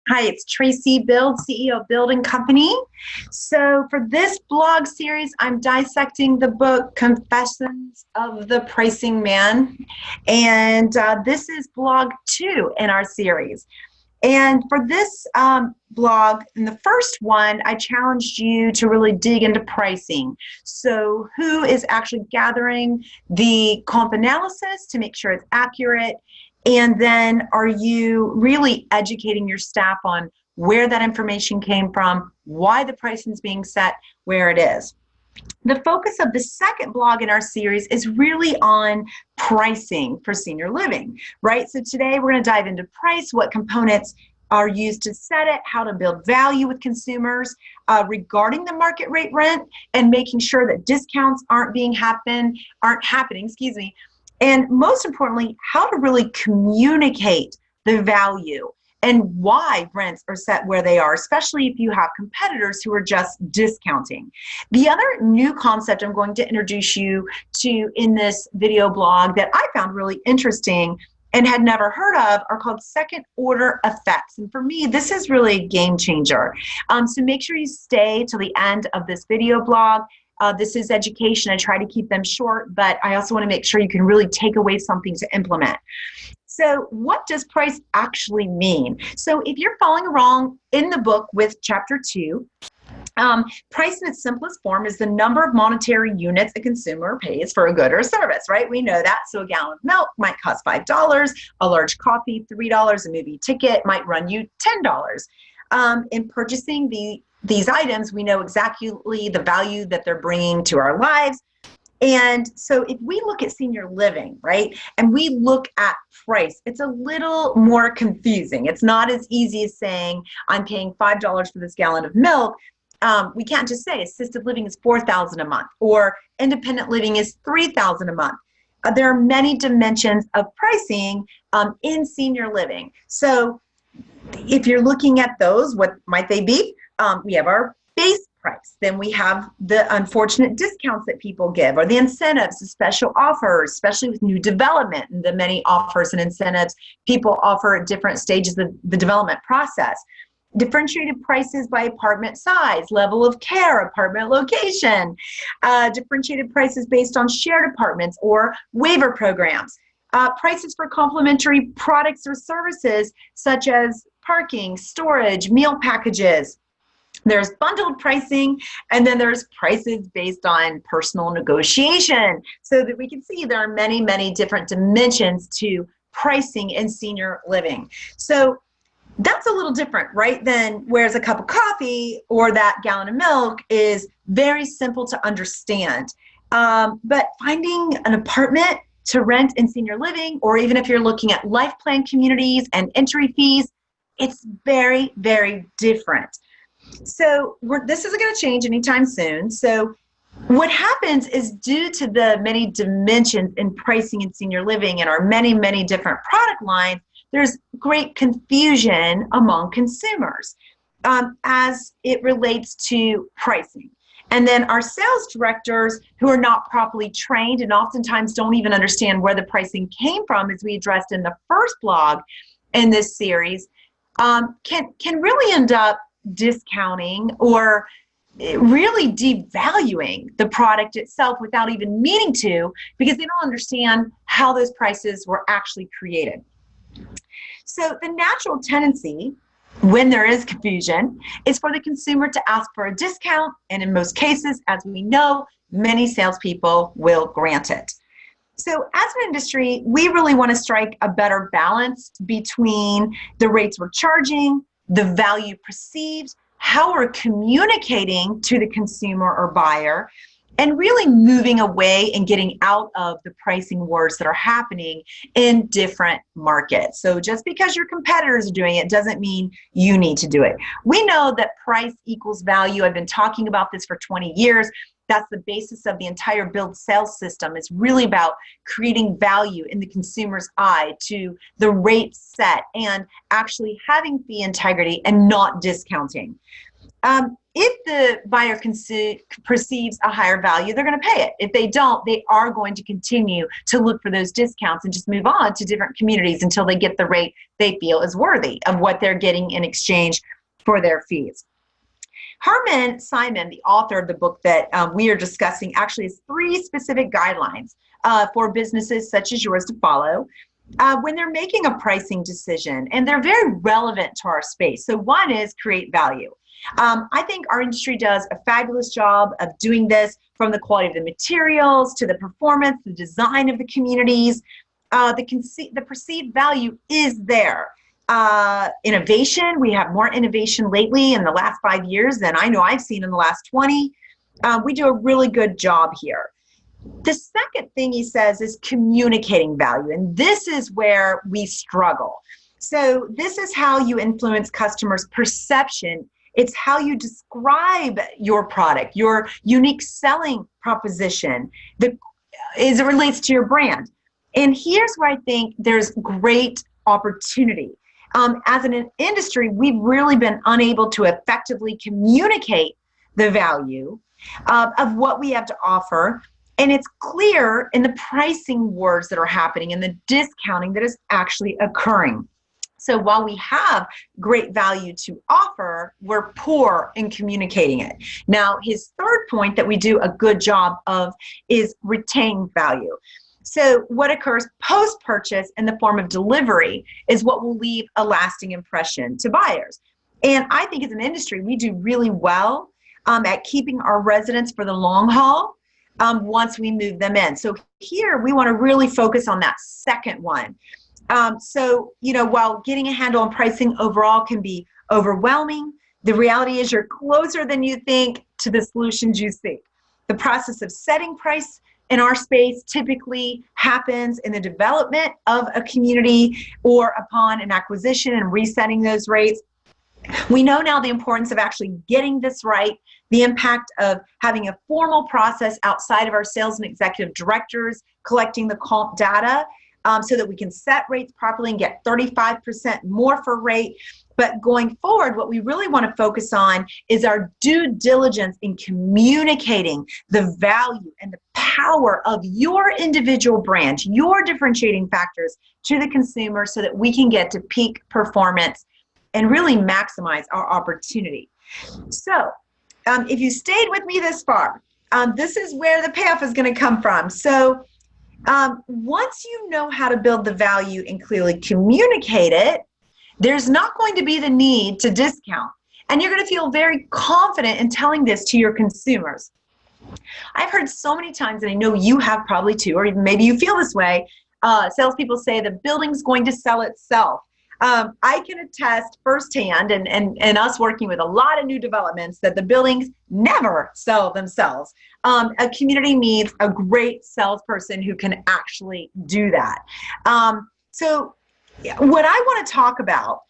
Hi, it's Tracy Bild, CEO of Bild and Company. So for this blog series, I'm dissecting the book Confessions of the Pricing Man. And this is blog 2 in our series. And for this blog, in the first one, I challenged you to really dig into pricing. So who is actually gathering the comp analysis to make sure it's accurate? And then are you really educating your staff on where that information came from, why the pricing is being set, where it is? The focus of the second blog in our series is really on pricing for senior living, right? So today we're going to dive into price, what components are used to set it, how to build value with consumers regarding the market rate rent, and making sure that discounts aren't happening, and most importantly, how to really communicate the value and why rents are set where they are, especially if you have competitors who are just discounting. The other new concept I'm going to introduce you to in this video blog that I found really interesting and had never heard of are called second order effects. And for me, this is really a game changer. So make sure you stay till the end of this video blog. This is education. I try to keep them short, but I also want to make sure you can really take away something to implement. So what does price actually mean? So if you're following along in the book with chapter 2, price in its simplest form is the number of monetary units a consumer pays for a good or a service, right? We know that. So a gallon of milk might cost $5, a large coffee, $3, a movie ticket might run you $10. In purchasing these items, we know exactly the value that they're bringing to our lives. And so if we look at senior living, right, and we look at price, it's a little more confusing. It's not as easy as saying, I'm paying $5 for this gallon of milk. We can't just say assisted living is $4,000 a month or independent living is $3,000 a month. There are many dimensions of pricing in senior living. So if you're looking at those, what might they be? We have our base price. Then we have the unfortunate discounts that people give, or the incentives, the special offers, especially with new development and the many offers and incentives people offer at different stages of the development process. Differentiated prices by apartment size, level of care, apartment location, differentiated prices based on shared apartments or waiver programs, prices for complementary products or services such as parking, storage, meal packages. There's bundled pricing, and then there's prices based on personal negotiation, so that we can see there are many, many different dimensions to pricing in senior living. So that's a little different, right, than whereas a cup of coffee or that gallon of milk is very simple to understand. But finding an apartment to rent in senior living, or even if you're looking at life plan communities and entry fees, it's very, very different. So this isn't going to change anytime soon. So what happens is, due to the many dimensions in pricing in senior living and our many, many different product lines, there's great confusion among consumers as it relates to pricing. And then our sales directors, who are not properly trained and oftentimes don't even understand where the pricing came from, as we addressed in the first blog in this series, can really end up discounting or really devaluing the product itself without even meaning to, because they don't understand how those prices were actually created. So the natural tendency when there is confusion is for the consumer to ask for a discount, and in most cases, as we know, many salespeople will grant it. So as an industry, we really want to strike a better balance between the rates we're charging, the value perceived, how we're communicating to the consumer or buyer, and really moving away and getting out of the pricing wars that are happening in different markets. So just because your competitors are doing it doesn't mean you need to do it. We know that price equals value. I've been talking about this for 20 years. That's the basis of the entire Bild sales system. It's really about creating value in the consumer's eye to the rate set and actually having fee integrity and not discounting. If the buyer perceives a higher value, they're going to pay it. If they don't, they are going to continue to look for those discounts and just move on to different communities until they get the rate they feel is worthy of what they're getting in exchange for their fees. Herman Simon, the author of the book that we are discussing, actually has 3 specific guidelines for businesses such as yours to follow when they're making a pricing decision, and they're very relevant to our space. So one is create value. I think our industry does a fabulous job of doing this, from the quality of the materials to the performance, the design of the communities. The perceived value is there. Innovation, we have more innovation lately in the last 5 years than I know I've seen in the last 20. We do a really good job here. The second thing he says is communicating value, and this is where we struggle. So this is how you influence customers' perception. It's how you describe your product, your unique selling proposition as it relates to your brand. And here's where I think there's great opportunity. As an industry, we've really been unable to effectively communicate the value of what we have to offer. And it's clear in the pricing wars that are happening and the discounting that is actually occurring. So while we have great value to offer, we're poor in communicating it. Now, his third point that we do a good job of is retain value. So what occurs post-purchase in the form of delivery is what will leave a lasting impression to buyers. And I think as an industry, we do really well at keeping our residents for the long haul once we move them in. So here we want to really focus on that second one. So, while getting a handle on pricing overall can be overwhelming, the reality is you're closer than you think to the solutions you seek. The process of setting price in our space typically happens in the development of a community or upon an acquisition and resetting those rates. We know now the importance of actually getting this right, the impact of having a formal process outside of our sales and executive directors collecting the comp data so that we can set rates properly and get 35% more for rate. But going forward, what we really want to focus on is our due diligence in communicating the value and the power of your individual brand, your differentiating factors to the consumer so that we can get to peak performance and really maximize our opportunity. So if you stayed with me this far, this is where the payoff is going to come from. So once you know how to build the value and clearly communicate it, there's not going to be the need to discount. And you're going to feel very confident in telling this to your consumers. I've heard so many times, and I know you have probably too, or even maybe you feel this way, salespeople say the building's going to sell itself. I can attest firsthand, and us working with a lot of new developments, that the buildings never sell themselves. A community needs a great salesperson who can actually do that. So what I want to talk about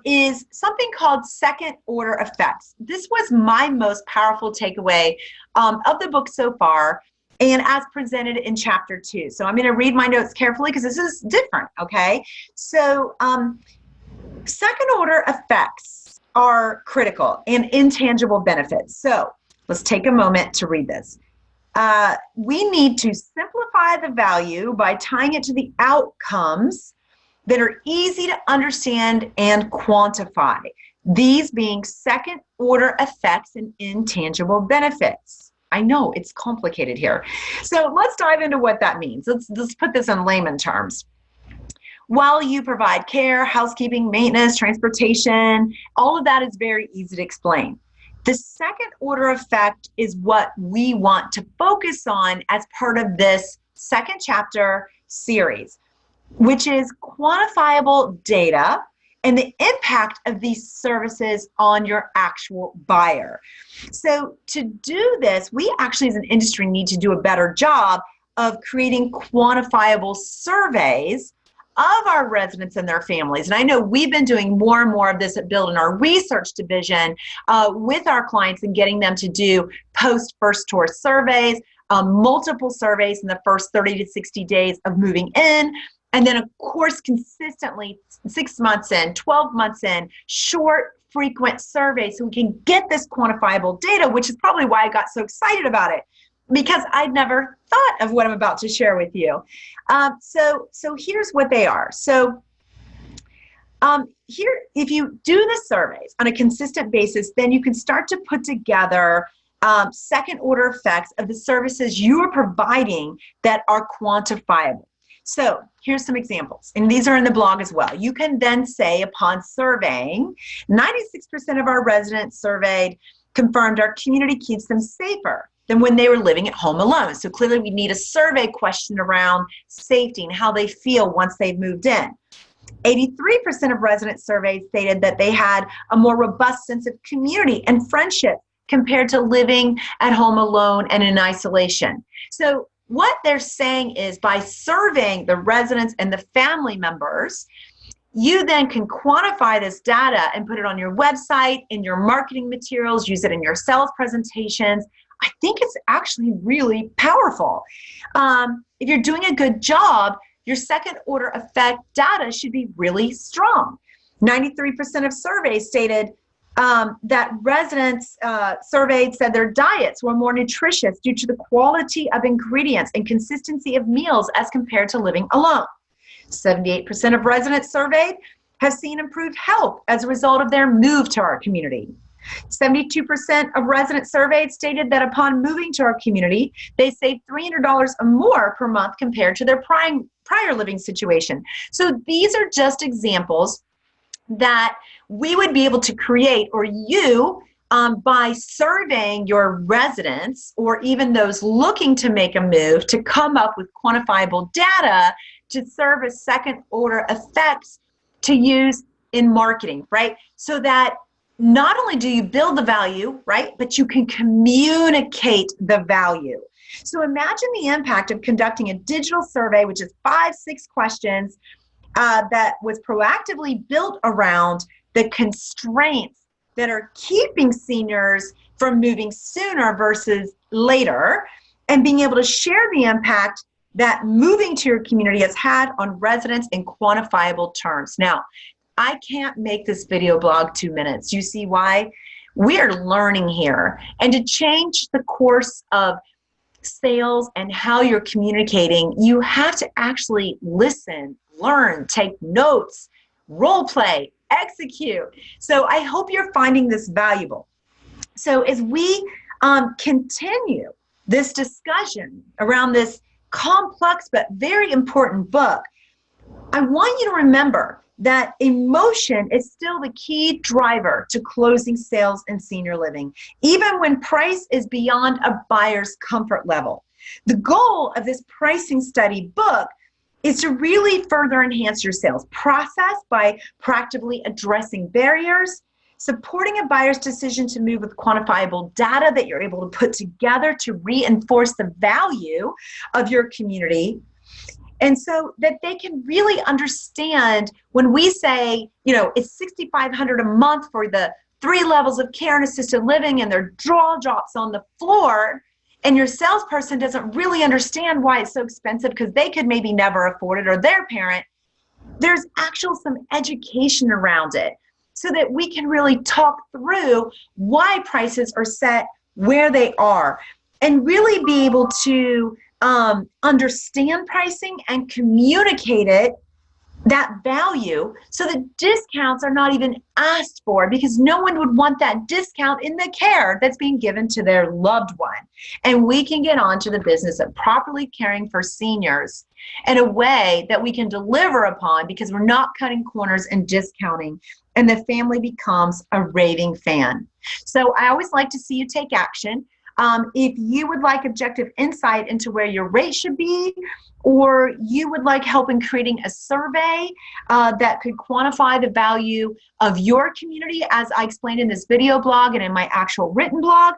is something called second order effects. This was my most powerful takeaway of the book so far, and as presented in chapter 2. So I'm going to read my notes carefully because this is different, okay? So second order effects are critical and intangible benefits. So let's take a moment to read this. We need to simplify the value by tying it to the outcomes that are easy to understand and quantify, these being second order effects and intangible benefits. I know it's complicated here. So let's dive into what that means. Let's put this in layman terms. While you provide care, housekeeping, maintenance, transportation, all of that is very easy to explain. The second order effect is what we want to focus on as part of this second chapter series, which is quantifiable data and the impact of these services on your actual buyer. So to do this, we actually as an industry need to do a better job of creating quantifiable surveys of our residents and their families. And I know we've been doing more and more of this at Bild in our research division with our clients and getting them to do post-first tour surveys, multiple surveys in the first 30 to 60 days of moving in. And then, of course, consistently 6 months in, 12 months in, short frequent surveys so we can get this quantifiable data, which is probably why I got so excited about it, because I'd never thought of what I'm about to share with you. So here's what they are. So here, if you do the surveys on a consistent basis, then you can start to put together second order effects of the services you are providing that are quantifiable. So here's some examples, and these are in the blog as well. You can then say, upon surveying, 96% of our residents surveyed confirmed our community keeps them safer than when they were living at home alone. So clearly we need a survey question around safety and how they feel once they've moved in. 83% of residents surveyed stated that they had a more robust sense of community and friendship compared to living at home alone and in isolation. So what they're saying is, by surveying the residents and the family members, you then can quantify this data and put it on your website, in your marketing materials, use it in your sales presentations. I think it's actually really powerful. If you're doing a good job, your second order effect data should be really strong. 93% of surveys stated that residents surveyed said their diets were more nutritious due to the quality of ingredients and consistency of meals as compared to living alone. 78% of residents surveyed have seen improved health as a result of their move to our community. 72% of residents surveyed stated that upon moving to our community, they saved $300 or more per month compared to their prior living situation. So these are just examples that we would be able to create, or you, by surveying your residents or even those looking to make a move, to come up with quantifiable data to serve as second order effects to use in marketing, right? So that not only do you build the value, right, but you can communicate the value. So imagine the impact of conducting a digital survey, which is 5-6 questions, that was proactively built around the constraints that are keeping seniors from moving sooner versus later, and being able to share the impact that moving to your community has had on residents in quantifiable terms. Now, I can't make this video blog 2 minutes. You see why? We are learning here. And to change the course of sales and how you're communicating, you have to actually listen, learn, take notes, role play, execute. So I hope you're finding this valuable. So as we continue this discussion around this complex but very important book, I want you to remember that emotion is still the key driver to closing sales in senior living, even when price is beyond a buyer's comfort level. The goal of this pricing study book is to really further enhance your sales process by proactively addressing barriers, supporting a buyer's decision to move with quantifiable data that you're able to put together to reinforce the value of your community, and so that they can really understand when we say, you know, it's $6,500 a month for the 3 levels of care and assisted living, and their jaw drops on the floor, and your salesperson doesn't really understand why it's so expensive because they could maybe never afford it, or their parent. There's actually some education around it so that we can really talk through why prices are set where they are, and really be able to understand pricing and communicate it, that value, so that discounts are not even asked for, because no one would want that discount in the care that's being given to their loved one. And we can get on to the business of properly caring for seniors in a way that we can deliver upon, because we're not cutting corners and discounting, and the family becomes a raving fan. So I always like to see you take action. If you would like objective insight into where your rate should be, or you would like help in creating a survey that could quantify the value of your community, as I explained in this video blog and in my actual written blog,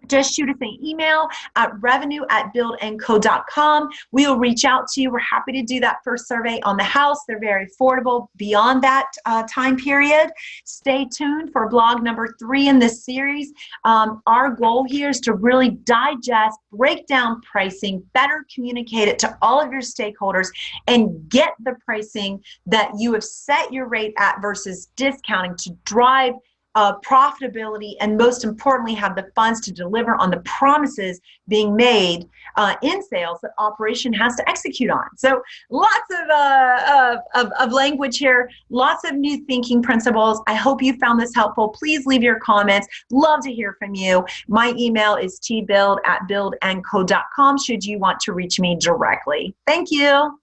just shoot us an email at revenue@bildandco.com. We'll reach out to you. We're happy to do that first survey on the house. They're very affordable beyond that time period. Stay tuned for blog number 3 in this series. Our goal here is to really digest, break down pricing, better communicate it to all of your stakeholders, and get the pricing that you have set your rate at versus discounting to drive profitability, and most importantly, have the funds to deliver on the promises being made in sales that operation has to execute on. So lots of language here, lots of new thinking principles. I hope you found this helpful. Please leave your comments. Love to hear from you. My email is tbild@bildandco.com should you want to reach me directly. Thank you.